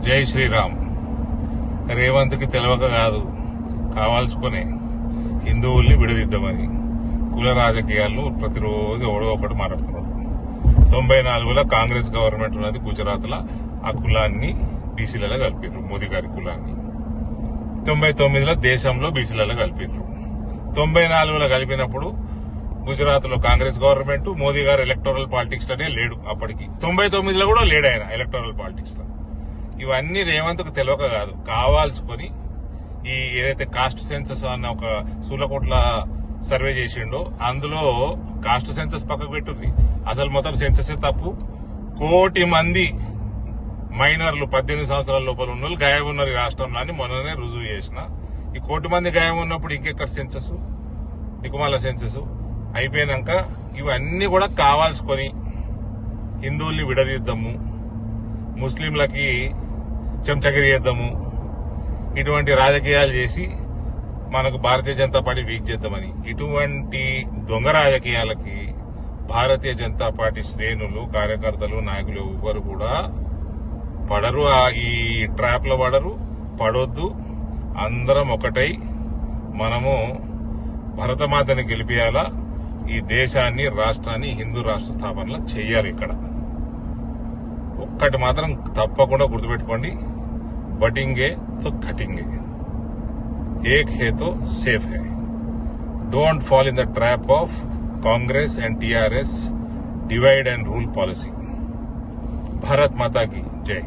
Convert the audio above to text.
జై శ్రీరామ్. రేవంత్కి తెలవక కాదు, కావాల్సుకునే హిందువుల్ని విడదీద్దామని కుల రాజకీయాలను ప్రతిరోజు ఎవడో ఒకటి మాట్లాడుతున్నాడు. 94లో కాంగ్రెస్ గవర్నమెంట్ ఉన్నది గుజరాత్లో, ఆ కులాన్ని బీసీలలో కలిపారు, మోదీ గారి కులాన్ని. 99లో దేశంలో బీసీలలో కలిపారు. 94లో కలిపినప్పుడు గుజరాత్ లో కాంగ్రెస్ గవర్నమెంట్, మోదీ గారు ఎలక్టోరల్ పాలిటిక్స్ లోనే లేడు. అప్పటికి 99లో కూడా లేడు ఆయన ఎలక్టోరల్ పాలిటిక్స్ లో. ఇవన్నీ రేవంత్కు తెలియక కాదు, కావాల్సుకొని ఈ ఏదైతే కాస్ట్ సెన్సస్ అన్న ఒక సూలకోట్ల సర్వే చేసిండో అందులో కాస్ట్ సెన్సస్ పక్కకు పెట్టుంది. అసలు మొత్తం సెన్సస్ తప్పు. 1 కోటి మంది మైనర్లు 18 సంవత్సరాల లోపల ఉన్న వాళ్ళు గాయం ఉన్నారు ఈ రాష్ట్రంలో అని మొన్ననే రుజువు చేసిన. ఈ 1 కోటి మంది గాయం ఉన్నప్పుడు ఇంకెక్కడ సెన్సస్, దిక్కుమాల సెన్సస్ అయిపోయినాక ఇవన్నీ కూడా కావాల్సుకొని హిందువుల్ని విడదీద్దాము, ముస్లింలకి చెంచగిరి చేద్దాము, ఇటువంటి రాజకీయాలు చేసి మనకు భారతీయ జనతా పార్టీ వీక్ చేద్దామని. ఇటువంటి దొంగ రాజకీయాలకి భారతీయ జనతా పార్టీ శ్రేణులు, కార్యకర్తలు, నాయకులు ఎవ్వరు కూడా పడరు. ఈ ట్రాప్ లో పడొద్దు. అందరం ఒకటై మనము భరతమాతని గెలిపియాలా, ఈ దేశాన్ని, రాష్ట్రాన్ని హిందూ రాష్ట్ర స్థాపనలో చెయ్యాలి. ఇక్కడ ఒక్కటి మాత్రం తప్పకుండా గుర్తుపెట్టుకోండి, బటింగే తో కటింగే, ఏక్ హే తో సేఫ్ హే. Don't fall in the trap of Congress and TRS divide and rule policy. Bharat Mata की जय.